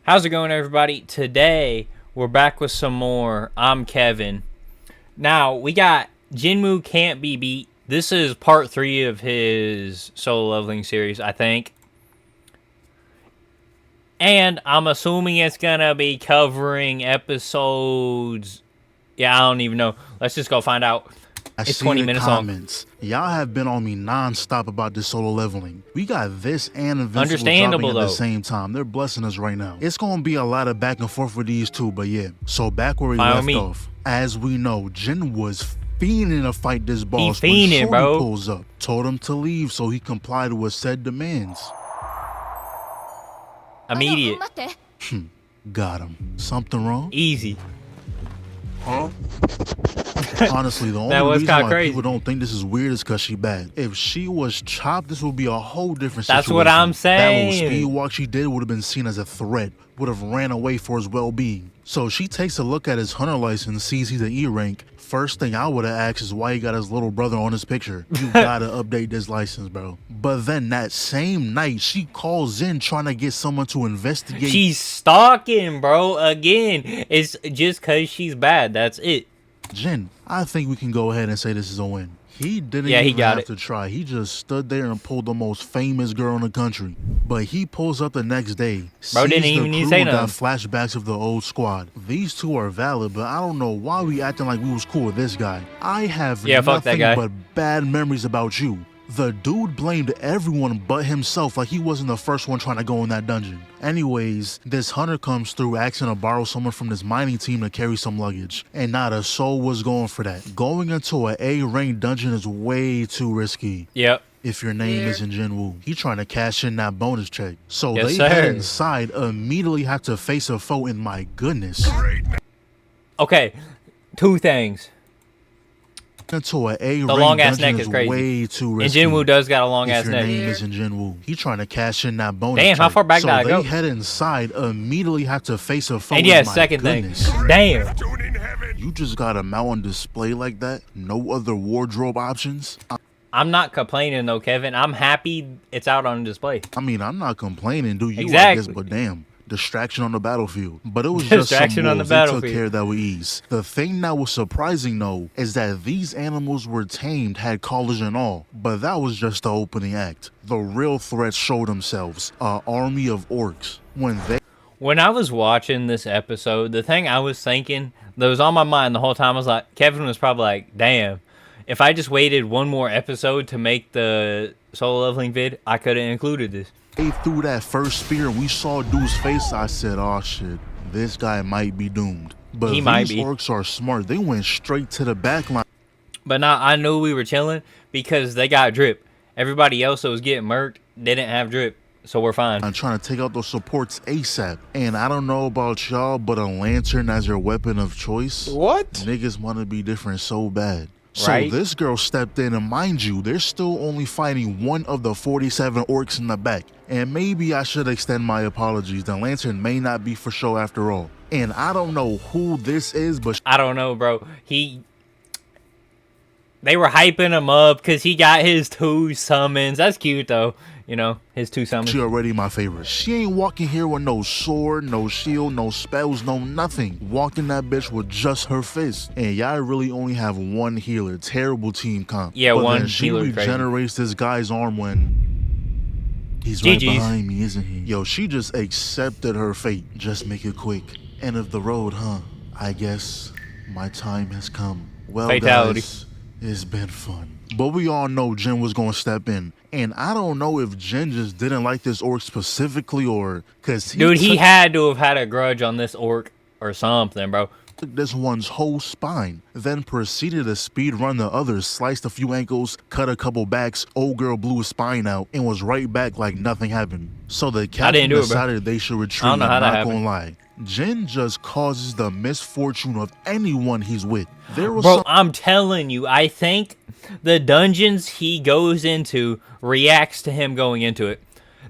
How's it going, everybody? Today, we're back with some more Imkevinn. Now, we got JINWOO Can't Be Beat. This is part 3 of his solo leveling series, I think. And I'm assuming it's gonna be covering episodes... Yeah, I don't even know. Let's just go find out. It's 20 minutes comments. Y'all have been on me non-stop about this solo leveling. We got this and Invincible dropping at the same time. They're blessing us right now. It's gonna be a lot of back and forth with these two, but yeah. So back where we left off. As we know, Jin was fiending to fight this boss when Shorty pulls up. Told him to leave, so he complied with said demands. Immediate. Got him. Something wrong? Easy. Huh? Honestly, the only reason why people don't think this is weird is because she bad. If she was chopped, this would be a whole different situation. That's what I'm saying. That little speed walk she did would have been seen as a threat, would have ran away for his well-being. So she takes a look at his hunter license, sees he's an E rank. First thing I would have asked is why he got his little brother on his picture. You gotta update this license, bro. But then that same night, she calls in trying to get someone to investigate. She's stalking, bro. Again, it's just because she's bad. That's it. Jin, I think we can go ahead and say this is a win. He didn't even have to try. He just stood there and pulled the most famous girl in the country. But he pulls up the next day. Bro didn't even need to say nothing. Got flashbacks of the old squad. These two are valid, but I don't know why we acting like we was cool with this guy. I have nothing but bad memories about you. The dude blamed everyone but himself like he wasn't the first one trying to go in that dungeon. Anyways, this hunter comes through asking to borrow someone from this mining team to carry some luggage. And not a soul was going for that. Going into an A-rank dungeon is way too risky. Yep. If your name isn't JINWOO. He trying to cash in that bonus check. So they head inside, immediately have to face a foe, and my goodness. Okay, two things. Into an A the long ass neck is crazy. Way too risky. And JINWOO does got a long ass neck. If your name isn't JINWOO, he trying to cash in that bonus. Damn, how far back did I go? So they head inside, immediately have to face a foe. And yeah, second thing. Damn. You just got him out on display like that? No other wardrobe options? I'm not complaining though, Kevin. I'm happy it's out on display. I mean, I'm not complaining, do you? I guess, but damn. Distraction on the battlefield. But it was just some wolves. They took care of that with ease. The thing that was surprising though is that these animals were tamed, had collars and all, but that was just the opening act. The real threats showed themselves, an army of orcs. When I was watching this episode, the thing I was thinking that was on my mind the whole time, I was like, Kevin was probably like, damn, if I just waited one more episode to make the solo leveling vid, I could have included this. They threw that first spear and we saw dude's face. I said, oh shit, this guy might be doomed. But these orcs are smart. They went straight to the back line. But now I knew we were chilling because they got drip. Everybody else that was getting murked didn't have drip. So we're fine. I'm trying to take out those supports ASAP. And I don't know about y'all, but a lantern as your weapon of choice? What? Niggas want to be different so bad. So this girl stepped in, and mind you, they're still only fighting one of the 47 orcs in the back. And maybe I should extend my apologies. The lantern may not be for show after all. And I don't know who this is, but... I don't know, bro. They were hyping him up because he got his 2 summons. That's cute, though. You know, his 2 summons. She already my favorite. She ain't walking here with no sword, no shield, no spells, no nothing. Walking that bitch with just her fist. And y'all really only have one healer. Terrible team comp. Yeah, but one then healer. She regenerates this guy's arm when he's right behind me, isn't he? Yo, she just accepted her fate. Just make it quick. End of the road, huh? I guess my time has come. Well, fatality. Guys, it's been fun. But we all know Jin was going to step in. And I don't know if Jin just didn't like this orc specifically or... Cause he had to have had a grudge on this orc or something, bro. Took this one's whole spine. Then proceeded to speed run the others, sliced a few ankles, cut a couple backs, old girl blew his spine out, and was right back like nothing happened. So the captain decided they should retreat. I'm not gonna lie. Jin just causes the misfortune of anyone he's with. Bro, I'm telling you, I think the dungeons he goes into reacts to him going into it.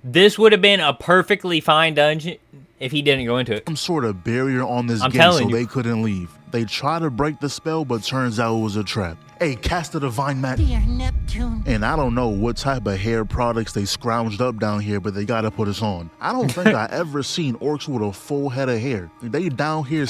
This would have been a perfectly fine dungeon if he didn't go into it. Some sort of barrier on this gate so they couldn't leave. They tried to break the spell, but turns out it was a trap. Hey, cast the divine mat. Dear Neptune. And I don't know what type of hair products they scrounged up down here, but they gotta put us on. I don't think I ever seen orcs with a full head of hair. They down here.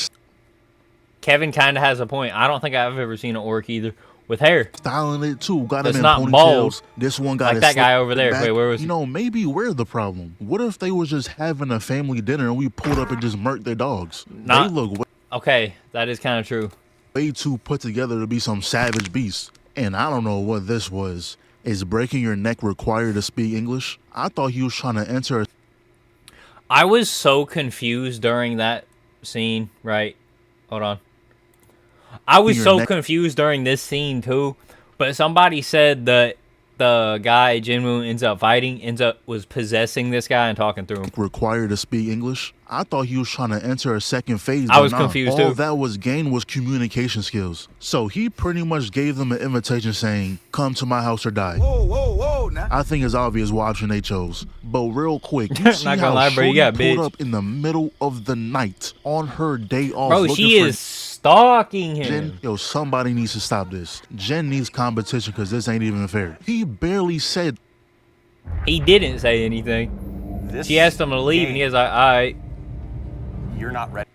Kevin kind of has a point. I don't think I've ever seen an orc either with hair. Styling it too. Got him in not ponytails. bald. This one got like that guy over there. Back. Wait, where was he? You know, maybe we're the problem. What if they was just having a family dinner and we pulled up and just murked their dogs? They look okay, that is kind of true. Way too put together to be some savage beast. And I don't know what this was. Is breaking your neck required to speak English? I thought he was trying to enter. I was so confused during that scene, right? Hold on. I was so confused during this scene too, but somebody said that the guy JINWOO was possessing this guy and talking through him. Required to speak English? I thought he was trying to enter a second phase. I was confused too. All that was gained was communication skills. So he pretty much gave them an invitation saying, "Come to my house or die." Whoa, whoa, whoa! Now. I think it's obvious what option they chose. But real quick, you see not how gonna lie, bro, you got pulled up in the middle of the night on her day off. Bro, she is stalking him. Jen, yo, somebody needs to stop this. Jen needs competition because this ain't even fair. He barely said. He didn't say anything. She asked him to leave, and he was like, "All right." You're not ready.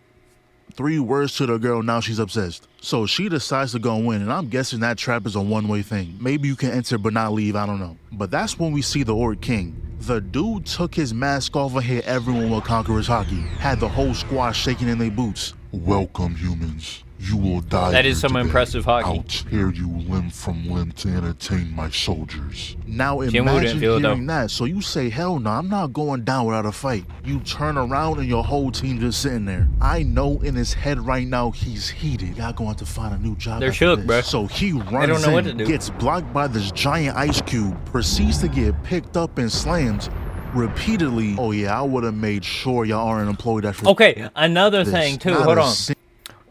3 words to the girl, now she's obsessed. So she decides to go in, and I'm guessing that trap is a one-way thing. Maybe you can enter but not leave, I don't know. But that's when we see the Orc King. The dude took his mask off and hit everyone with Conqueror's Hockey. Had the whole squad shaking in their boots. Welcome, humans. You will die. That is some today. impressive hockey. I'll tear you limb from limb to entertain my soldiers. Now imagine hearing that. So you say, hell no, I'm not going down without a fight. You turn around and your whole team just sitting there. I know in his head right now he's heated. Y'all going to find a new job. They're shook, bro. So he runs in, gets blocked by this giant ice cube, proceeds to get picked up and slammed repeatedly. Oh yeah, I would have made sure y'all aren't employed after. Okay, another thing too. Hold on.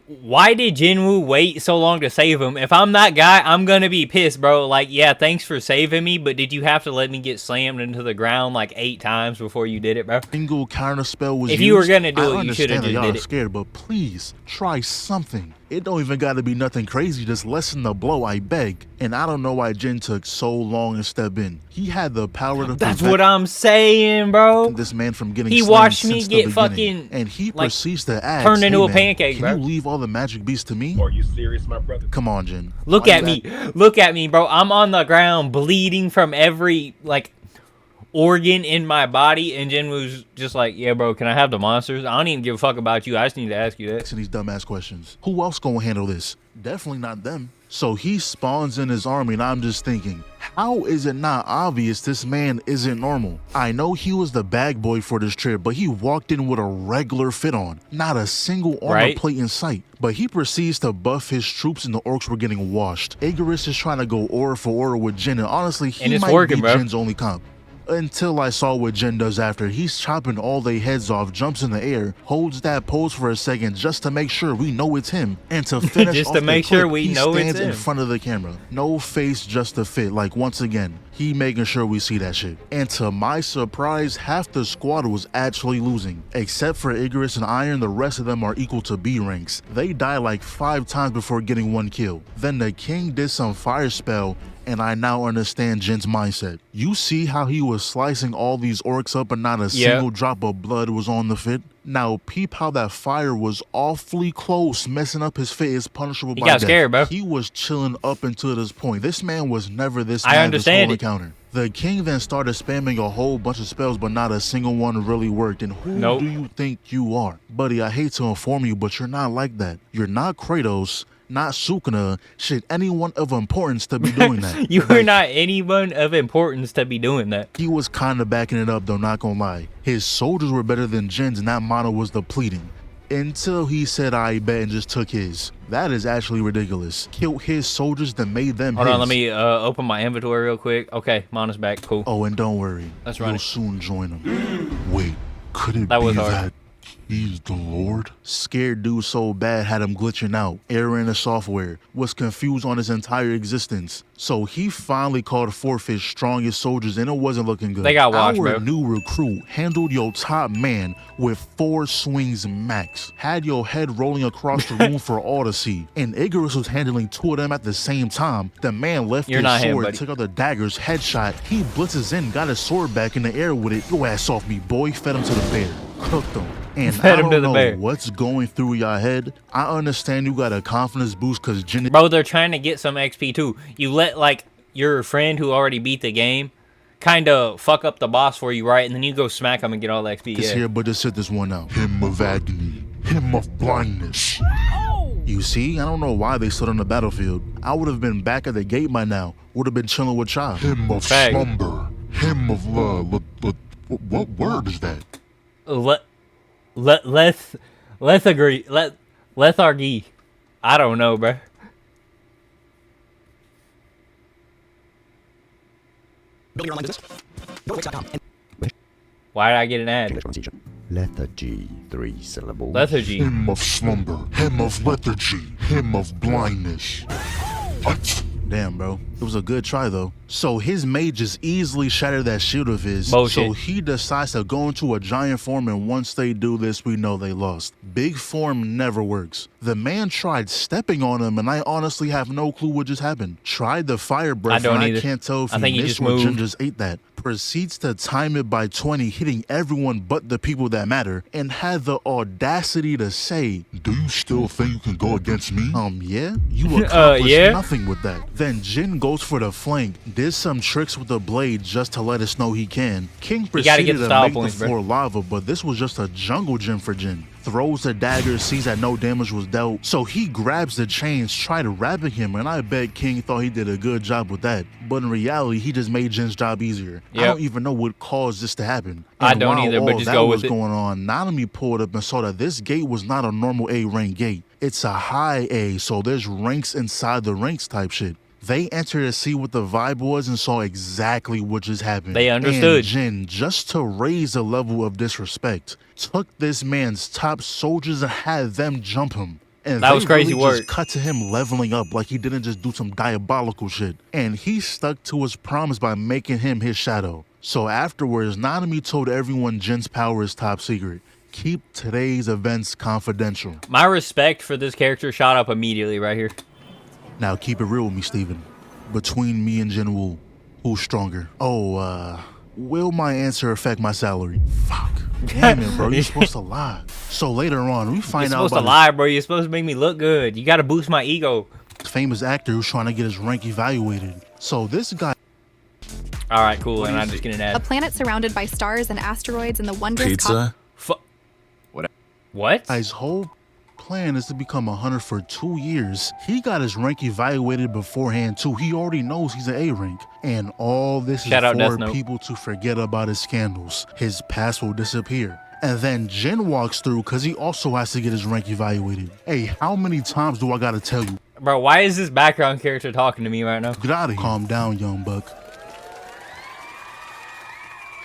Why did JINWOO wait so long to save him? If I'm that guy, I'm gonna be pissed, bro. Like, yeah, thanks for saving me, but did you have to let me get slammed into the ground like 8 times before you did it, bro? Single counter spell was if you were gonna do it, you should have just did it. Scared, but please try something. It don't even got to be nothing crazy. Just lessen the blow, I beg. And I don't know why Jin took so long to step in. He had the power to. That's what I'm saying, bro. This man from getting. He watched me get fucking. And he proceeds to ask, turned into hey, a pancake, bro. Bro. Can you leave all the magic beasts to me? Are you serious, my brother? Come on, Jin. Look at me. Look at me, bro. I'm on the ground bleeding from every organ in my body, and JINWOO's just like, yeah, bro, can I have the monsters? I don't even give a fuck about you. I just need to ask you that. Asking these dumbass questions. Who else gonna handle this? Definitely not them. So he spawns in his army, and I'm just thinking, how is it not obvious this man isn't normal? I know he was the bag boy for this trip, but he walked in with a regular fit on. Not a single armor plate in sight. But he proceeds to buff his troops, and the orcs were getting washed. Igorist is trying to go aura for aura with Jin, and honestly, he might be Jin's only comp. Until I saw what Jin does after. He's chopping all their heads off, jumps in the air, holds that pose for a second just to make sure we know it's him. And to finish just off to make sure we know it's him. He stands in front of the camera. No face, just a fit. Like, once again, he making sure we see that shit. And to my surprise, half the squad was actually losing. Except for Igorist and Iron, the rest of them are equal to B ranks. They die like 5 times before getting 1 kill. Then the king did some fire spell, and I now understand Jin's mindset. You see how he was slicing all these orcs up and not a single drop of blood was on the fit? Now peep how that fire was awfully close. Messing up his fit is punishable by death. He got scared, bro. He was chilling up until this point. This man was never this mad this whole encounter. The king then started spamming a whole bunch of spells, but not a single one really worked. And who do you think you are? Buddy, I hate to inform you, but you're not like that. You're not Kratos, not Sukuna, shit, anyone of importance to be doing that. You are not anyone of importance to be doing that. He was kind of backing it up though, not gonna lie. His soldiers were better than Jin's, and that mono was depleting. Until he said, I bet, and just took his. That is actually ridiculous. Killed his soldiers, then made them Hold on, let me open my inventory real quick. Okay, mono's back, cool. Oh, and don't worry. That's right. You'll soon join him. Wait, could it be that He's the Lord? Scared dude so bad had him glitching out, error in the software, was confused on his entire existence. So he finally called forth his strongest soldiers and it wasn't looking good. They got washed, Our bro. new recruit handled your top man with 4 swings max. Had your head rolling across the room for all to see. And Icarus was handling 2 of them at the same time. The man left his sword, took out the daggers, headshot. He blitzes in, got his sword back in the air with it. Your ass off me, boy. Fed him to the bear. Cooked him. And I don't know what's going through your head. I understand you got a confidence boost because Jin... Bro, they're trying to get some XP too. You let, like, your friend who already beat the game kind of fuck up the boss for you, right? And then you go smack him and get all the XP. It's here, but just sit this one out. Hymn of agony. Hymn of blindness. You see? I don't know why they stood on the battlefield. I would have been back at the gate by now. Would have been chilling with Chop. Hymn of slumber. Hymn of love. What word is that? Lethargy. I don't know, bro. Why did I get an ad? Lethargy, 3 syllables. Lethargy. Hymn of slumber. Hymn of lethargy. Hymn of blindness. What? Damn, bro. It was a good try, though. So his mages easily shattered that shield of his. Bullshit. So he decides to go into a giant form, and once they do this, we know they lost. Big form never works. The man tried stepping on him, and I honestly have no clue what just happened. Tried the fire breath, and I can't tell if he missed or Jin just ate that. Proceeds to time it by 20, hitting everyone but the people that matter, and had the audacity to say, "Do you still think you can go against me?" Yeah? You accomplished nothing with that. Then Jin goes for the flank, did some tricks with the blade just to let us know he can. King proceeded to make the floor lava, but this was just a jungle gym for Jin. Throws the dagger, sees that no damage was dealt, so he grabs the chains, tried wrapping him, and I bet King thought he did a good job with that. But in reality, he just made Jin's job easier. I don't even know what caused this to happen. And I don't either, but just go with it. Going on, Nanami pulled up and saw that this gate was not a normal A rank gate. It's a high A, so there's ranks inside the ranks type shit. They entered to see what the vibe was and saw exactly what just happened. They understood. And Jin, just to raise the level of disrespect, took this man's top soldiers and had them jump him. And that was crazy work. Just cut to him leveling up like he didn't just do some diabolical shit. And he stuck to his promise by making him his shadow. So afterwards, Nanami told everyone Jin's power is top secret. Keep today's events confidential. My respect for this character shot up immediately right here. Now keep it real with me, Steven. Between me and JINWOO, who's stronger? Will my answer affect my salary? Fuck. Damn it, bro. You're supposed to lie. So later on, we find out about... You're supposed to lie, bro. You're supposed to make me look good. You got to boost my ego. Famous actor who's trying to get his rank evaluated. So this guy... All right, cool. And I'm just getting an ad. A planet surrounded by stars and asteroids and the wondrous... Pizza? What? His whole plan is to become a hunter for 2 years. He got his rank evaluated beforehand too. He already knows he's an A rank. And all this is for people to forget about his scandals. His past will disappear. And then Jin walks through because he also has to get his rank evaluated. Hey, how many times do I gotta tell you? Bro, why is this background character talking to me right now? Get out of here. Calm down, young buck.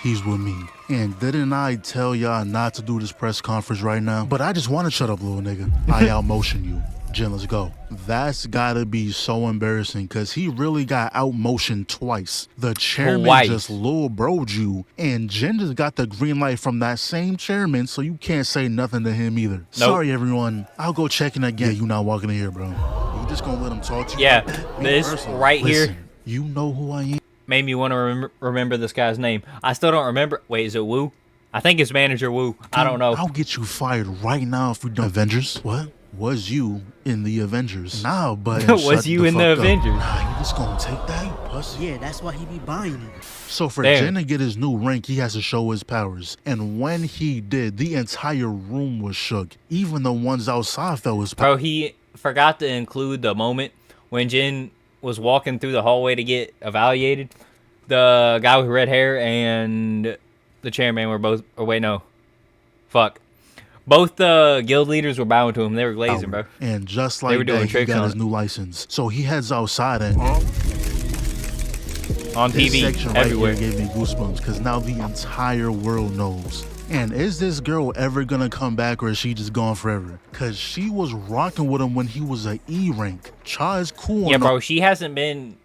He's with me. And didn't I tell y'all not to do this press conference right now? But I just want to shut up, little nigga. I outmotion you. Jin, let's go. That's gotta be so embarrassing because he really got outmotioned twice. The chairman just little bro'd you, and Jin just got the green light from that same chairman, so you can't say nothing to him either. Nope. Sorry, everyone. I'll go check in again. You not walking in here, bro. You just gonna let him talk to you? Yeah, this right here. You know who I am. Made me want to remember this guy's name. I still don't remember. Wait, is it Woo? I think it's Manager Woo. Dude, I don't know. I'll get you fired right now if we don't. Avengers? What? Was you in the Avengers? Nah, but was you in the Avengers? Nah, you just gonna take that, pussy? Yeah, that's why he be buying it. So for Jin to get his new rank, he has to show his powers. And when he did, the entire room was shook. Even the ones outside felt his power. Bro, he forgot to include the moment when Jin was walking through the hallway to get evaluated. The guy with red hair and the chairman were both... Or wait, no. Fuck. Both the guild leaders were bowing to him. They were glazing, bro. And just like that, he got his new license. So he heads outside and... on TV, this section everywhere. Right here gave me goosebumps because now the entire world knows And is this girl ever gonna come back, or is she just gone forever? Cause she was rocking with him when he was a E rank. Cha is cool. Yeah, bro, she hasn't been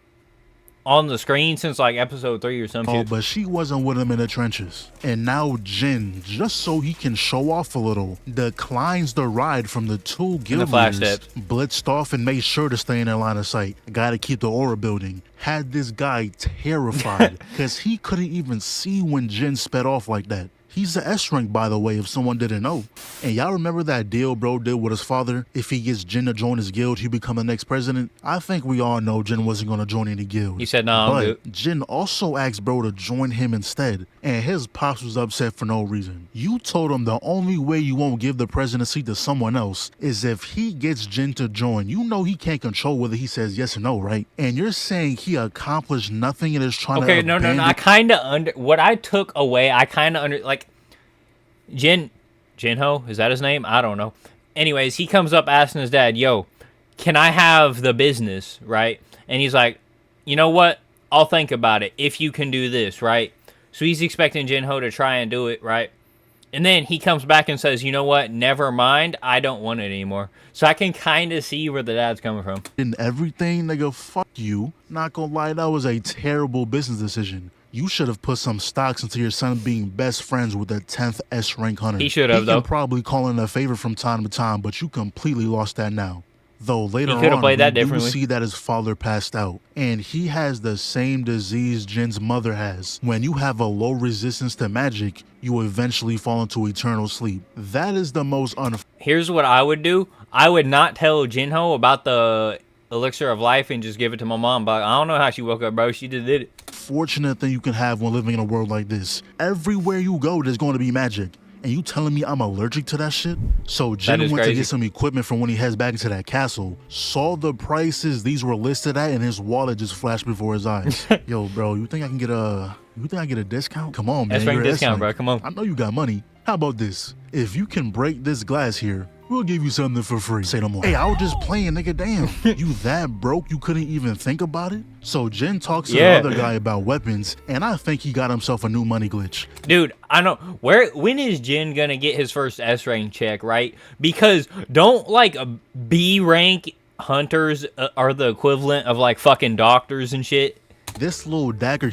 on the screen since like episode 3 or some shit. But she wasn't with him in the trenches. And now Jin, just so he can show off a little, declines the ride from the 2 guild leaders, blitzed off and made sure to stay in their line of sight. Gotta keep the aura building. Had this guy terrified because he couldn't even see when Jin sped off like that. He's the S rank, by the way, if someone didn't know. And y'all remember that deal bro did with his father? If he gets Jin to join his guild, he'll become the next president. I think we all know Jin wasn't going to join any guild. He said, no, but Jin also asked bro to join him instead. And his pops was upset for no reason. You told him the only way you won't give the presidency to someone else is if he gets Jin to join. You know he can't control whether he says yes or no, right? And you're saying he accomplished nothing and is trying to no. I kind of what I took away, I kind of like, Jinho, is that his name? I don't know. Anyways, he comes up asking his dad, yo, can I have the business, right? And he's like, you know what? I'll think about it if you can do this, right? So he's expecting Jinho to try and do it, right? And then he comes back and says, you know what? Never mind. I don't want it anymore. So I can kind of see where the dad's coming from. In everything, nigga, fuck you. Not gonna lie, that was a terrible business decision. You should have put some stocks into your son being best friends with the 10th S rank hunter. He should have, though. He can probably call in a favor from time to time, but you completely lost that now. Though later on, you see that his father passed out. And he has the same disease Jin's mother has. When you have a low resistance to magic, you eventually fall into eternal sleep. That is the most Here's what I would do. I would not tell Jinho about the elixir of life and just give it to my mom. But I don't know how she woke up, bro. She just did it. Fortunate thing you can have when living in a world like this. Everywhere you go, there's going to be magic. And you telling me I'm allergic to that shit? So Jin went to get some equipment from when he heads back into that castle, saw the prices these were listed at, and his wallet just flashed before his eyes. Yo, bro, you think I can get a discount? Come on, man. S-rank discount, bro. Come on. I know you got money. How about this? If you can break this glass here, we'll give you something for free. Say no more. Hey, I was just playing, nigga. Damn. You that broke you couldn't even think about it? So Jin talks to the other guy about weapons, and I think he got himself a new money glitch. Dude, I know. When is Jin gonna get his first S rank check, right? Because don't like B rank hunters are the equivalent of like fucking doctors and shit? This little dagger,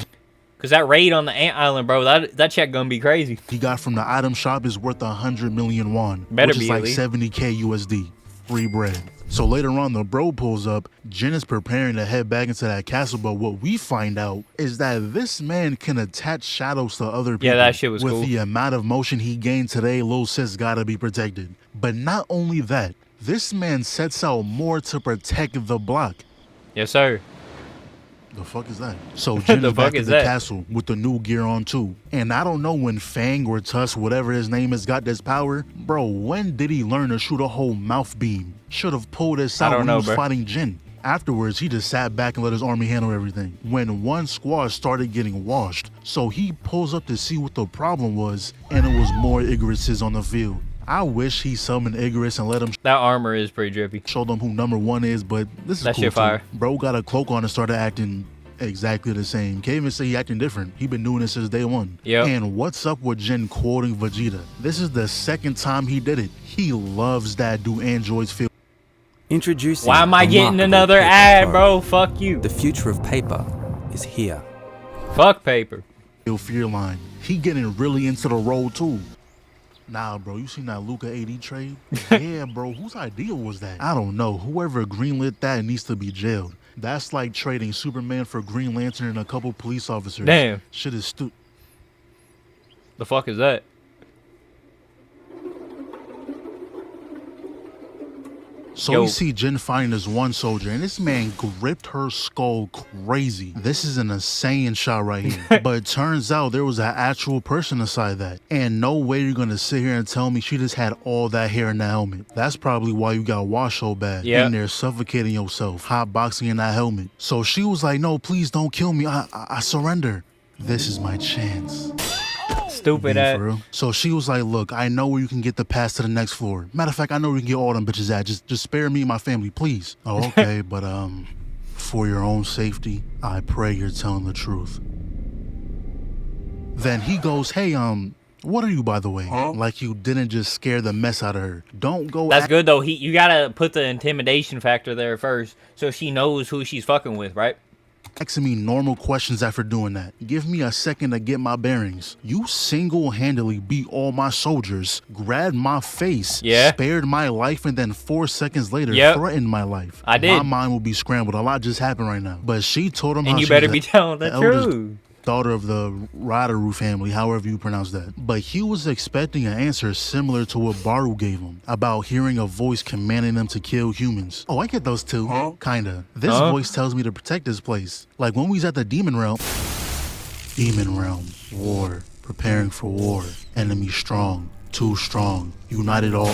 because that raid on the Ant Island, bro, that check gonna be crazy. He got from the item shop is worth 100 million won, which is like 70k USD. Free bread. So later on, the bro pulls up. Jin is preparing to head back into that castle, but what we find out is that this man can attach shadows to other people. Yeah, that shit was cool. With the amount of motion he gained today, Lil Sis gotta be protected. But not only that, this man sets out more to protect the block. Yes, sir. The fuck is that? So Jin is back at the castle with the new gear on too. And I don't know when Fang or Tusk, whatever his name is, got this power. Bro, when did he learn to shoot a whole mouth beam? Should have pulled this out when he was fighting Jin. Afterwards, he just sat back and let his army handle everything. When one squad started getting washed, so he pulls up to see what the problem was, and it was more Igorises on the field. I wish he summoned Igoris and let him. That armor is pretty drippy. Show them who number 1 is, but this is that cool shit fire. Too. Bro got a cloak on and started acting exactly the same. Can't even say he acting different. He been doing this since day one. Yeah. And what's up with Jin quoting Vegeta? This is the second time he did it. He loves that do androids feel. Introducing. Why am I getting another ad, bro? Fuck you. The future of paper is here. Fuck paper. Fear line. He getting really into the role too. Nah, bro, you seen that Luca AD trade? Yeah, bro, whose idea was that? I don't know. Whoever greenlit that needs to be jailed. That's like trading Superman for Green Lantern and a couple police officers. Damn. Shit is stupid. The fuck is that? So we see Jin fighting this one soldier, and this man gripped her skull crazy. This is an insane shot right here. But it turns out there was an actual person inside that. And no way you're gonna sit here and tell me she just had all that hair in that helmet. That's probably why you got washed so bad. Yeah. In there suffocating yourself, hotboxing in that helmet. So she was like, no, please don't kill me. I surrender. This is my chance. Stupid ass. So she was like, look, I know where you can get the pass to the next floor. Matter of fact, I know where you can get all them bitches at. Just spare me and my family, please. Oh, okay, but for your own safety, I pray you're telling the truth. Then he goes, hey, What are you, by the way? Like you didn't just scare the mess out of her. Don't go. That's good though. You gotta put the intimidation factor there first, so she knows who she's fucking with, right? Asking me normal questions after doing that. Give me a second to get my bearings. You single-handedly beat all my soldiers, grabbed my face, spared my life, and then 4 seconds later threatened my life. I did. My mind will be scrambled. A lot just happened right now. But she told him, and you better be telling the truth. Daughter of the Radaru family, however you pronounce that. But he was expecting an answer similar to what Baru gave him about hearing a voice commanding them to kill humans. Oh, I get those too. Kinda. This voice tells me to protect this place. Like when we was at the Demon Realm. Demon Realm. War. Preparing for war. Enemy strong. Too strong. United all.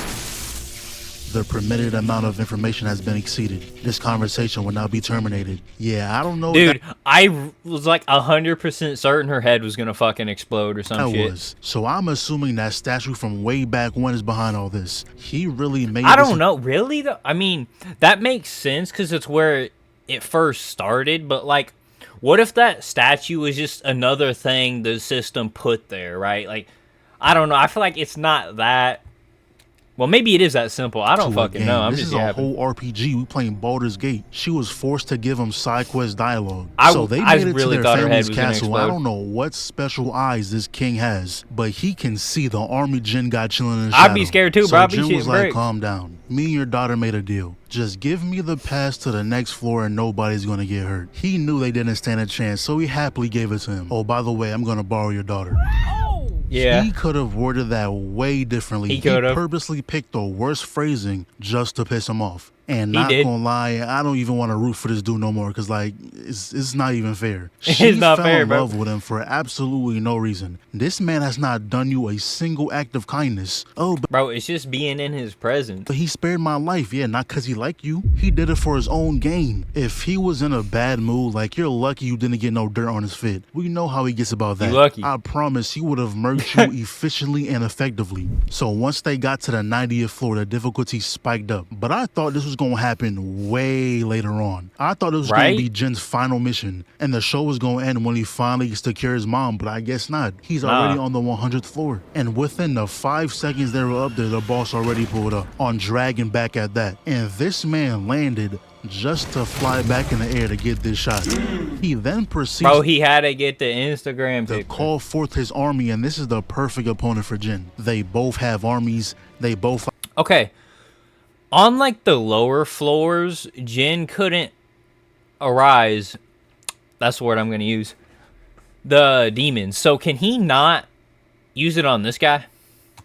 The permitted amount of information has been exceeded. This conversation will now be terminated. Yeah, I don't know. Dude, I was like 100% certain her head was gonna fucking explode or some shit. So I'm assuming that statue from way back when is behind all this. He really made I don't know. Really? Though? I mean, that makes sense because it's where it first started. But like, what if that statue was just another thing the system put there, right? Like, I don't know. I feel like it's not that. Well, maybe it is that simple. I don't fucking know. I'm this just is a whole RPG. We playing Baldur's Gate. She was forced to give him side quest dialogue. So they made it really to thought their her head family's was gonna castle. explode. I don't know what special eyes this king has, but he can see the army Jin guy chilling in the I'd shadow. be scared too, so bro. I'd be Jin was shitting like, bricks. calm down. Me and your daughter made a deal. Just give me the pass to the next floor and nobody's gonna get hurt. He knew they didn't stand a chance, so he happily gave it to him. Oh, by the way, I'm gonna borrow your daughter. Yeah. He could have worded that way differently. He could have purposely picked the worst phrasing just to piss him off. And not gonna lie, I don't even want to root for this dude no more because like it's not even fair. She It's not fell fair, in bro. love with him for absolutely no reason. This man has not done you a single act of kindness. Oh, but Bro, it's just being in his presence. he spared my life. Yeah, not because he liked you. He did it for his own gain. If he was in a bad mood, like you're lucky you didn't get no dirt on his fit. We know how he gets about that. You lucky. I promise he would have murked you efficiently and effectively. So once they got to the 90th floor, the difficulty spiked up. But I thought this was gonna happen way later on. I thought it was gonna be Jin's final mission, and the show was gonna end when he finally gets to cure his mom. But I guess not. He's already on the 100th floor, and within the 5 seconds they were up there, the boss already pulled up on dragging back at that. And this man landed just to fly back in the air to get this shot. He then proceeds. Bro, he had to get the Instagram to picture. call forth his army, and this is the perfect opponent for Jin. They both have armies. They both. Okay. On like the lower floors, Jin couldn't arise. That's the word I'm going to use. The demons. So can he not use it on this guy?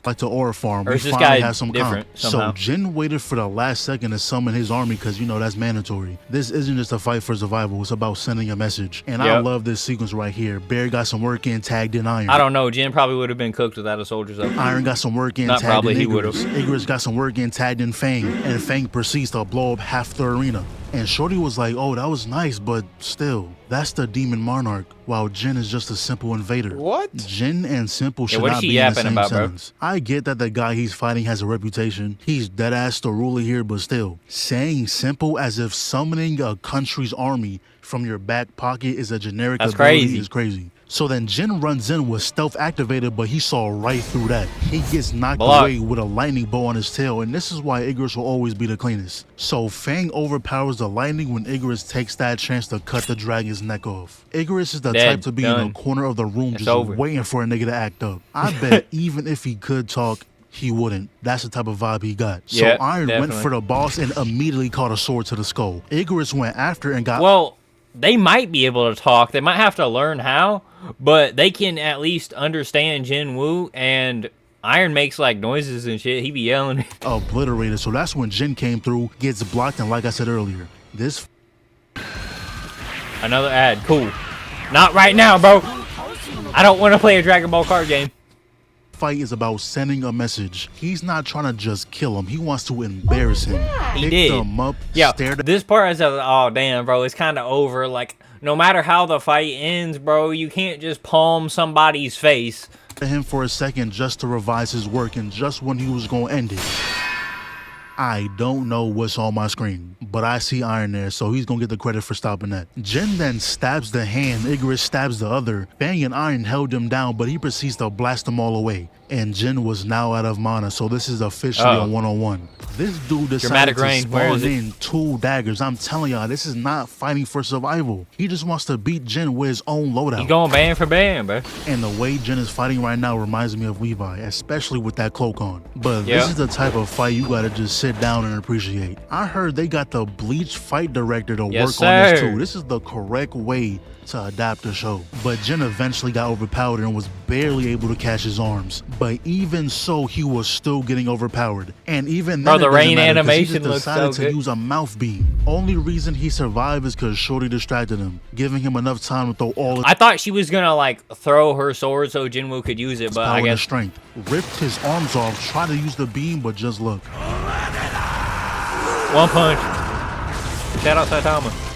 Like the aura farm, or we is this finally guy have some different comp. somehow? So Jin waited for the last second to summon his army because you know that's mandatory. This isn't just a fight for survival; it's about sending a message. And I love this sequence right here. Bear got some work in, tagged in Iron. I don't know. Jin probably would have been cooked without a soldier's up. Iron got some work in, Not tagged probably, in he Igris. would've. Igris got some work in, tagged in Fang, and Fang proceeds to blow up half the arena. And Shorty was like, "Oh, that was nice, but still, that's the demon monarch, while Jin is just a simple invader." What? Jin and simple should what is not she be in the yapping same about, bro? sentence. I get that the guy he's fighting has a reputation. He's dead ass the ruler here, but still, saying simple as if summoning a country's army from your back pocket is a generic That's ability crazy. is crazy. So then Jin runs in with stealth activated, but he saw right through that. He gets knocked away with a lightning bow on his tail, and this is why Igris will always be the cleanest. So Fang overpowers the lightning when Igris takes that chance to cut the dragon's neck off. Igris is the type to be in a corner of the room just waiting for a nigga to act up. I bet even if he could talk, he wouldn't. That's the type of vibe he got. So Iron went for the boss and immediately caught a sword to the skull. Igris went after and got... Well, they might be able to talk. They might have to learn how, but they can at least understand JINWOO, and Iron makes like noises and shit. He be yelling. Obliterated. So that's when Jin came through, gets blocked, and like I said earlier, this... Another ad. Cool. Not right now, bro. I don't want to play a Dragon Ball card game. Fight is about sending a message. He's not trying to just kill him. He wants to embarrass him. He Pick did. Him up, Yeah, stared this part is oh damn, bro. It's kind of over. Like no matter how the fight ends, bro, you can't just palm somebody's face. at him for a second just to revise his work, and just when he was going to end it. I don't know what's on my screen, but I see Iron there, so he's gonna get the credit for stopping that. Jin then stabs the hand, Ygritte stabs the other. Fang and Iron held him down, but he proceeds to blast them all away. And Jin was now out of mana, so this is officially a one-on-one. This dude decided to spawn in 2 daggers. I'm telling y'all, this is not fighting for survival. He just wants to beat Jin with his own loadout. He's going band for band, bro. And the way Jin is fighting right now reminds me of Levi, especially with that cloak on. But this is the type of fight you gotta just sit down and appreciate. I heard they got the Bleach fight director to work on this too. This is the correct way to adapt the show. But Jin eventually got overpowered and was barely able to catch his arms. But even so, he was still getting overpowered. And even then, the rain animation looks so good. He decided to use a mouth beam. Only reason he survived is because Shorty distracted him, giving him enough time to throw all his... I thought she was gonna like throw her sword so Jinwoo could use it, but I guess... strength. Ripped his arms off, tried to use the beam, but just look. One punch. Shout out Saitama.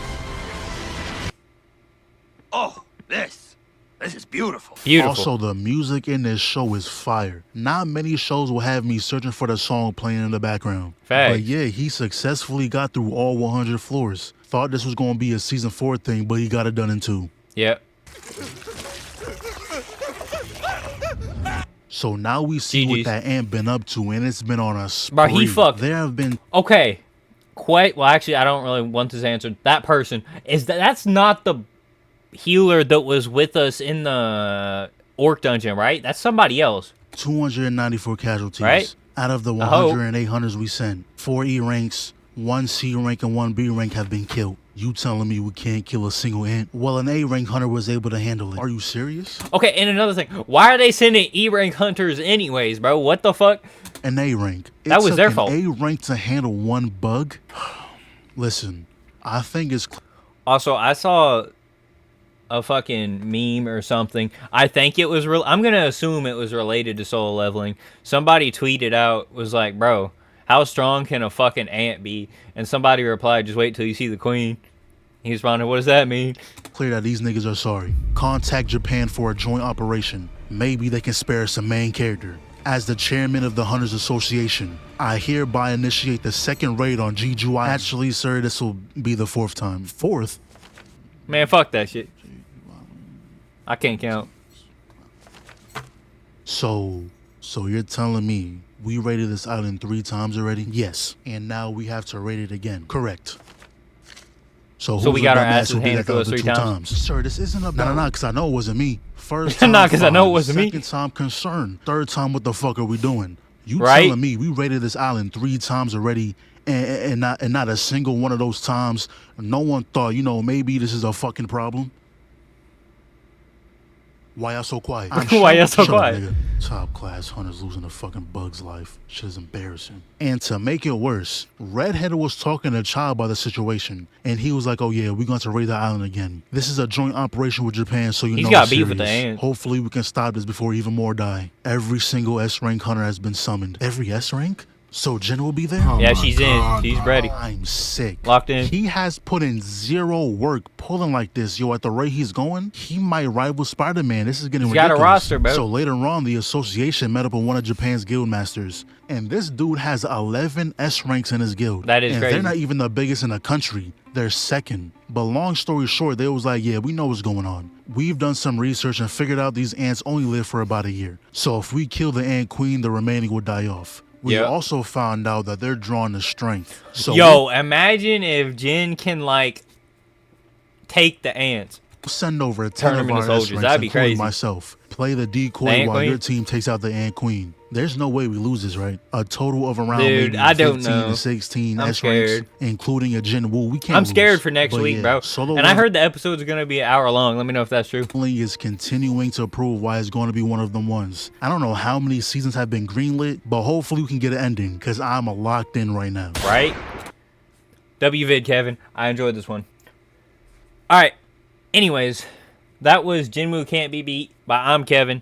Oh, this is beautiful. Beautiful. Also, the music in this show is fire. Not many shows will have me searching for the song playing in the background. Facts. But yeah, he successfully got through all 100 floors. Thought this was going to be a season 4 thing, but he got it done in 2. Yep. So now we see what that ant been up to, and it's been on a spree. Bro, he fucked. There have been... Okay. Well, actually, I don't really want this answered. That person, that's not the healer that was with us in the orc dungeon, right? That's somebody else. 294 casualties. Right? Out of the 108 hunters we sent, 4 E ranks, 1 C rank, and 1 B rank have been killed. You telling me we can't kill a single ant? Well, an A rank hunter was able to handle it. Are you serious? Okay, and another thing, why are they sending E rank hunters anyways, bro? What the fuck? An A rank. That was their fault. A rank to handle 1 bug. Listen, I think it's... Also, I saw a fucking meme or something. I think it was real. I'm gonna assume it was related to solo leveling. Somebody tweeted out, was like, bro, how strong can a fucking ant be? And somebody replied, just wait till you see the queen. He responded, what does that mean? Clear that these niggas are sorry. Contact Japan for a joint operation. Maybe they can spare us a main character. As the chairman of the Hunters Association, I hereby initiate the 2nd raid on JINWOO. Actually, sir, this will be the 4th time. 4th? Man, fuck that shit. I can't count. So you're telling me we rated this island 3 times already? Yes. And now we have to rate it again. Correct. So we got our asses handed to us 3 times? Sir, this isn't about... No, because I know it wasn't me. First time, because I know it wasn't me. 2nd time, concerned. 3rd time, what the fuck are we doing? You telling me we rated this island 3 times already, and not a single one of those times no one thought, maybe this is a fucking problem? Why y'all so quiet? Why y'all so quiet? Up, top class hunters losing a fucking bug's life. Shit is embarrassing. And to make it worse, Redhead was talking to Child about the situation, and he was like, "Oh yeah, we're going to raid the island again. This is a joint operation with Japan, so he's got beef with the ants. Hopefully, we can stop this before even more die." Every single S rank hunter has been summoned. Every S rank? So Jin will be there? Yeah, she's in. She's ready. I'm sick. Locked in. He has put in 0 work pulling like this. Yo, at the rate he's going, he might rival Spider-Man. This is getting ridiculous. Got a roster, bro. So later on, the association met up with one of Japan's guild masters. And this dude has 11 S ranks in his guild. That is crazy. They're not even the biggest in the country. They're 2nd. But long story short, they was like, yeah, we know what's going on. We've done some research and figured out these ants only live for about a year. So if we kill the ant queen, the remaining will die off. We also found out that they're drawn to strength. So yo, imagine if Jin can like take the ants. Send over 10 of our soldiers. That'd be crazy. Myself. Play the decoy while your team takes out the ant queen. There's no way we lose this, right? A total of around maybe 15 to 16 S ranks, including a JINWOO. We can't. I'm scared for next week, bro. And I heard the episode's gonna be an hour long. Let me know if that's true. Is continuing to prove why it's going to be one of them ones. I don't know how many seasons have been greenlit, but hopefully we can get an ending because I'm locked in right now. Right? WVid, Kevin. I enjoyed this one. All right. Anyways, that was JINWOO Can't Be Beat by Imkevinn.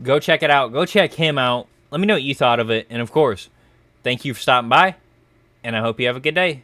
Go check it out. Go check him out. Let me know what you thought of it. And of course, thank you for stopping by. And I hope you have a good day.